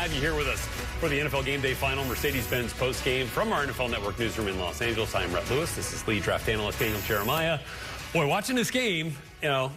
have you here with us for the NFL Game Day Final Mercedes-Benz postgame from our NFL Network newsroom in Los Angeles. I'm Rhett Lewis. This is lead draft analyst Daniel Jeremiah. Boy, watching this game, you know,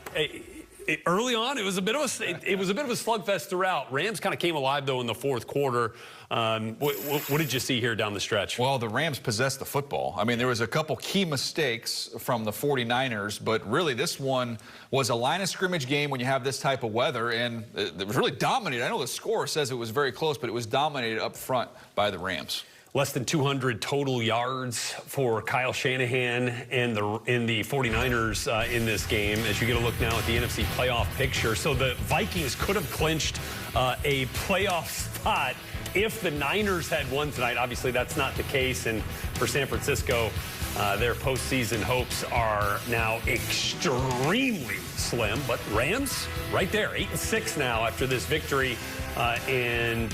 early on, it was a bit of a slugfest throughout. Rams kind of came alive though in the fourth quarter. What did you see here down the stretch? Well, the Rams possessed the football. I mean, there was a couple key mistakes from the 49ers, but really this one was a line of scrimmage game when you have this type of weather, and it was really dominated. I know the score says it was very close, but it was dominated up front by the Rams. Less than 200 total yards for Kyle Shanahan and in the 49ers in this game. As you get a look now at the NFC playoff picture. So the Vikings could have clinched a playoff spot if the Niners had won tonight. Obviously, that's not the case. And for San Francisco, their postseason hopes are now extremely slim. But Rams, right there, 8-6 now after this victory. And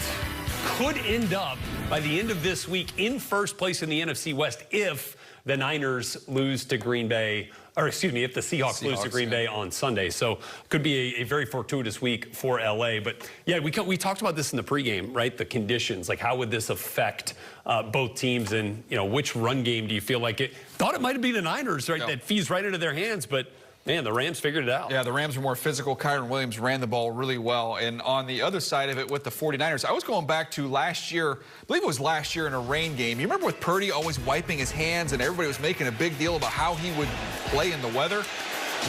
could end up by the end of this week in first place in the NFC West if the Niners lose to Green Bay, or excuse me, if the Seahawks lose to Green Bay on Sunday. So could be a very fortuitous week for LA. But yeah, we talked about this in the pregame, right? The conditions, like how would this affect both teams, and you know, which run game do you feel like it? Thought it might be the Niners, right? No. That feeds right into their hands, but man, the Rams figured it out. Yeah, the Rams were more physical. Kyron Williams ran the ball really well. And on the other side of it with the 49ers, I was going back to last year, I believe it was last year in a rain game. You remember with Purdy always wiping his hands and everybody was making a big deal about how he would play in the weather?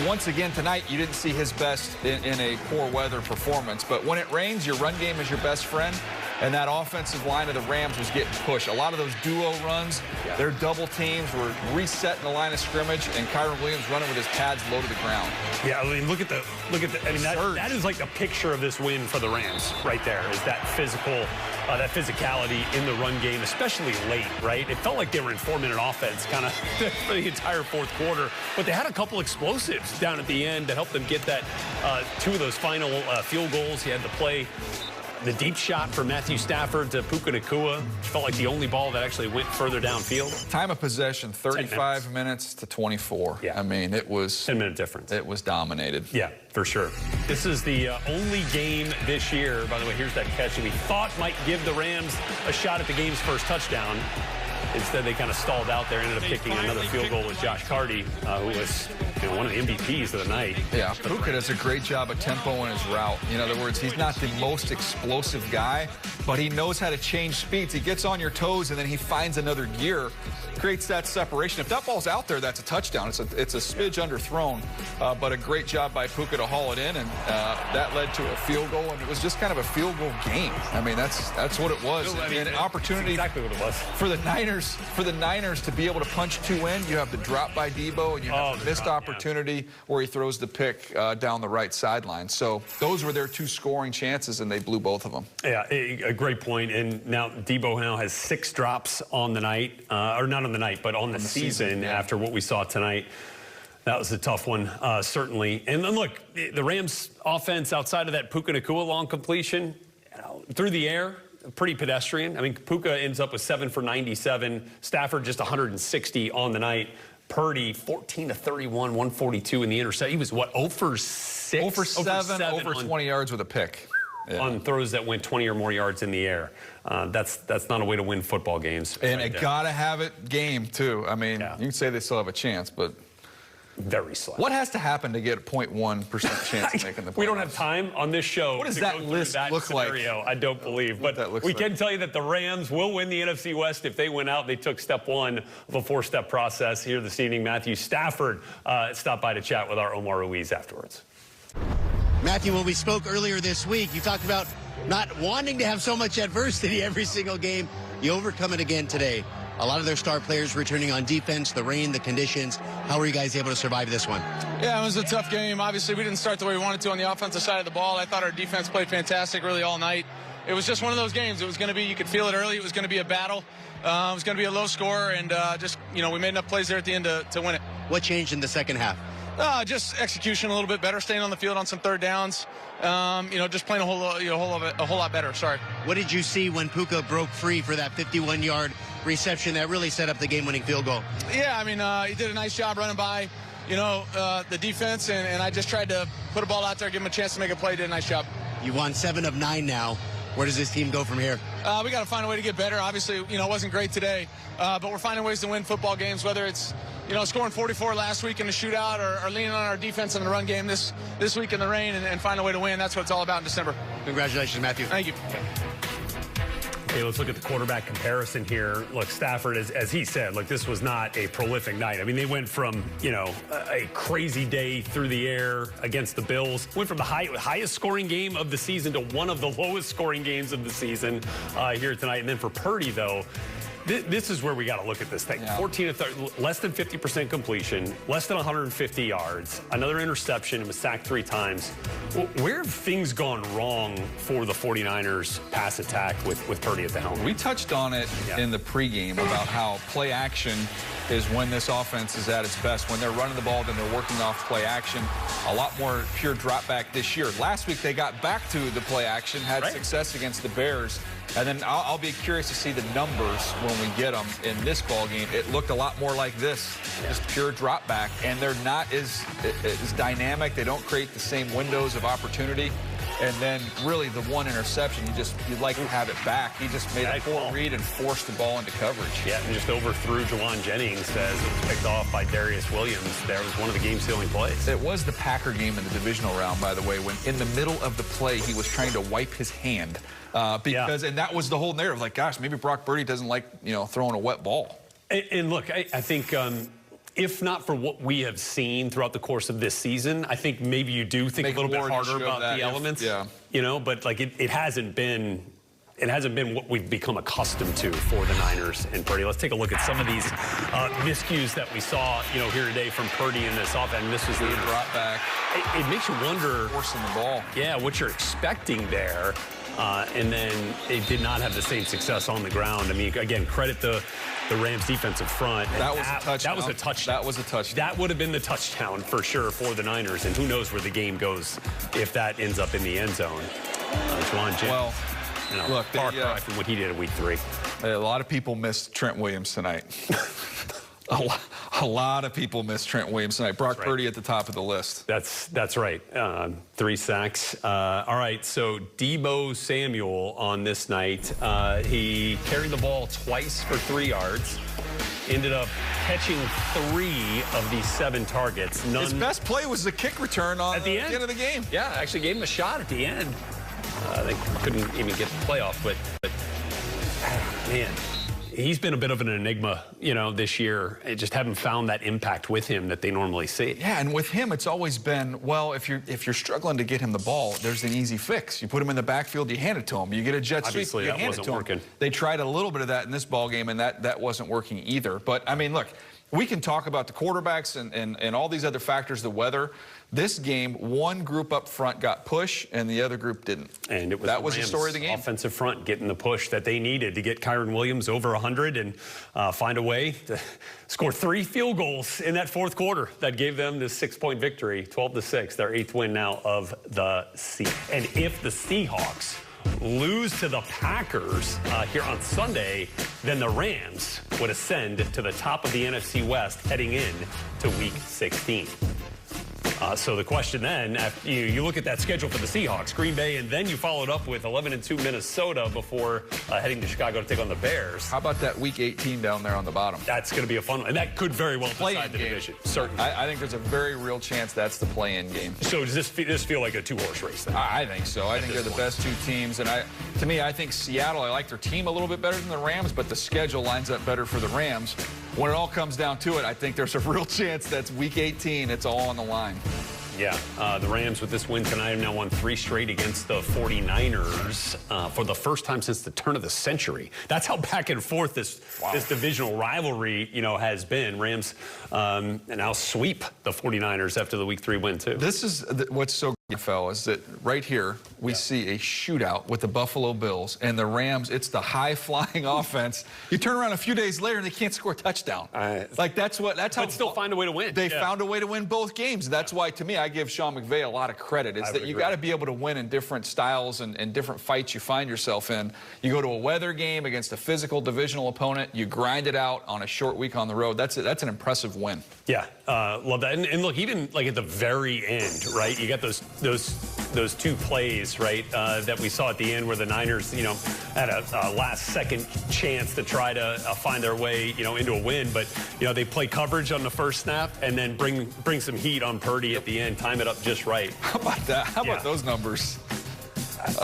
Once again tonight, you didn't see his best in a poor weather performance. But when it rains, your run game is your best friend. And that offensive line of the Rams was getting pushed. A lot of those duo runs, their double teams were resetting the line of scrimmage, and Kyron Williams running with his pads low to the ground. Yeah, I mean, look at the. I mean, that is like the picture of this win for the Rams right there. Is that that physicality in the run game, especially late, right? It felt like they were in 4-minute offense kind of for the entire fourth quarter, but they had a couple explosives down at the end that helped them get that two of those final field goals. He had to play the deep shot for Matthew Stafford to Puka Nacua, which felt like the only ball that actually went further downfield. Time of possession, 35 minutes to 24. Yeah. I mean, it was 10-minute difference. It was dominated. Yeah, for sure. This is the only game this year, by the way, here's that catch that we thought might give the Rams a shot at the game's first touchdown. Instead, they kind of stalled out there, ended up kicking another field goal with Josh Carty, who was one of the MVPs of the night. Yeah, Puka does a great job of tempo in his route. In other words, he's not the most explosive guy, but he knows how to change speeds. He gets on your toes, and then he finds another gear, creates that separation. If that ball's out there, that's a touchdown. It's a smidge underthrown, but a great job by Puka to haul it in, and that led to a field goal, and it was just kind of a field goal game. I mean, that's what it was. I mean, an opportunity exactly what it was. For the Niners to be able to punch two in. You have the drop by Debo, and you have the missed opportunity where he throws the pick down the right sideline. So those were their two scoring chances, and they blew both of them. Yeah, a great point. And now Debo now has 6 drops on the night, or not on the night, but on the season after what we saw tonight. That was a tough one, certainly. And then look, the Rams offense outside of that Puka Nacua long completion, through the air, pretty pedestrian. I mean, Puka ends up with 7 for 97. Stafford just 160 on the night. Purdy 14 to 31, 142 in the intercept. He was what, 0 for 6? 0 for 7, over 20 yards with a pick. Yeah. On throws that went 20 or more yards in the air. That's not a way to win football games. And a gotta have it game too. I mean, you can say they still have a chance, but very slow. What has to happen to get a 0.1% chance of making the playoffs? We don't have time on this show. What does that list look like? I don't believe. But we can tell you that the Rams will win the NFC West if they win out. They took step 1 of a 4-step process here this evening. Matthew Stafford stopped by to chat with our Omar Ruiz afterwards. Matthew, when we spoke earlier this week, you talked about not wanting to have so much adversity every single game. You overcome it again today. A lot of their star players returning on defense, the rain, the conditions. How were you guys able to survive this one? Yeah, it was a tough game. Obviously, we didn't start the way we wanted to on the offensive side of the ball. I thought our defense played fantastic really all night. It was just one of those games. It was going to be, you could feel it early. It was going to be a battle. It was going to be a low score, and we made enough plays there at the end to win it. What changed in the second half? Just execution a little bit better, staying on the field on some third downs. Just playing a whole lot better. Sorry. What did you see when Puka broke free for that 51-yard reception that really set up the game-winning field goal? Yeah, I mean, he did a nice job running by, the defense, and I just tried to put a ball out there, give him a chance to make a play. Did a nice job. You won 7 of 9 now. Where does this team go from here? We got to find a way to get better. Obviously, it wasn't great today, but we're finding ways to win football games, whether it's, scoring 44 last week in the shootout or leaning on our defense in the run game this week in the rain and find a way to win. That's what it's all about in December. Congratulations, Matthew. Thank you. Okay, let's look at the quarterback comparison here. Look, Stafford, as he said, look, this was not a prolific night. I mean, they went from, a crazy day through the air against the Bills, went from the highest scoring game of the season to one of the lowest scoring games of the season here tonight. And then for Purdy, though, this is where we got to look at this thing. 14 of 30, less than 50% completion, less than 150 yards, another interception, and was sacked 3 times. Where have things gone wrong for the 49ers pass attack with Purdy at the helm? We touched on it in the pregame about how play action is when this offense is at its best. When they're running the ball, then they're working off play action. A lot more pure drop back this year. Last week, they got back to the play action, had success against the Bears. And then I'll be curious to see the numbers when we get them in this ball game. It looked a lot more like this, just pure drop back. And they're not as dynamic. They don't create the same windows of opportunity. And then really the one interception, you'd like to have it back. He just made a poor read and forced the ball into coverage. Yeah, and just overthrew Jawan Jennings as it was picked off by Darius Williams. There was one of the game-sealing plays. It was the Packer game in the divisional round, by the way, when in the middle of the play, he was trying to wipe his hand. And that was the whole narrative. Like, gosh, maybe Brock Purdy doesn't like, throwing a wet ball. And look, I think if not for what we have seen throughout the course of this season, I think maybe you do think a little bit harder about the elements. But like it hasn't been what we've become accustomed to for the Niners and Purdy. Let's take a look at some of these miscues that we saw, here today from Purdy in this offense. And this was the drop back. It makes you wonder, forcing the ball. Yeah, what you're expecting there. And then it did not have the same success on the ground. I mean, again, credit the Rams defensive front. That was a touchdown. That was a touchdown. That was a touchdown. That would have been the touchdown for sure for the Niners. And who knows where the game goes if that ends up in the end zone. Juwan Jennings, look, far cry from what he did in week 3. A lot of people missed Trent Williams tonight. A lot of people missed Trent Williams tonight. Brock Purdy at the top of the list. That's right. 3 sacks. All right, so Deebo Samuel on this night. He carried the ball twice for 3 yards. Ended up catching 3 of the 7 targets. His best play was the kick return at the end of the game. Yeah, actually gave him a shot at the end. They couldn't even get the playoff, but man. He's been a bit of an enigma, this year. I just haven't found that impact with him that they normally see. Yeah, and with him, it's always been, well, if you're struggling to get him the ball, there's an easy fix. You put him in the backfield, you hand it to him. You get a jet sweep, you hand it to him. They tried a little bit of that in this ball game, and that wasn't working either. But, I mean, look, we can talk about the quarterbacks and all these other factors, the weather. This game, one group up front got push, and the other group didn't. And that was the story of the game. Offensive front getting the push that they needed to get Kyren Williams over 100 and find a way to score 3 field goals in that 4th quarter. That gave them this 6-point victory, 12-6, their 8th win now of the season. And if the Seahawks lose to the Packers here on Sunday, then the Rams would ascend to the top of the NFC West heading in to Week 16. So the question then, after you look at that schedule for the Seahawks, Green Bay, and then you followed up with 11-2 Minnesota before heading to Chicago to take on the Bears. How about that Week 18 down there on the bottom? That's going to be a fun one, and that could very well decide the division. Certainly. I think there's a very real chance that's the play-in game. So does this feel like a 2-horse race then? I think so. I think they're the best 2 teams, and to me, I think Seattle, I like their team a little bit better than the Rams, but the schedule lines up better for the Rams. When it all comes down to it, I think there's a real chance that's Week 18. It's all on the line. Yeah, the Rams with this win tonight have now won 3 straight against the 49ers for the first time since the turn of the century. That's how back and forth this divisional rivalry, has been. Rams now sweep the 49ers after the Week 3 win, too. This is what's so good, fellas, that right here we see a shootout with the Buffalo Bills and the Rams. It's the high-flying offense. You turn around a few days later and they can't score a touchdown. That's how. But still find a way to win. They found a way to win both games. That's why, to me, I give Sean McVay a lot of credit. Is that you got to be able to win in different styles and different fights you find yourself in. You go to a weather game against a physical divisional opponent. You grind it out on a short week on the road. That's an impressive win. Yeah, love that. And look, even like at the very end, right? You got those those two plays, right, that we saw at the end where the Niners, you know, had a last-second chance to try to find their way, you know, into a win. But, you know, they play coverage on the first snap and then bring some heat on Purdy at the end, time it up just right. How about that? How about those numbers?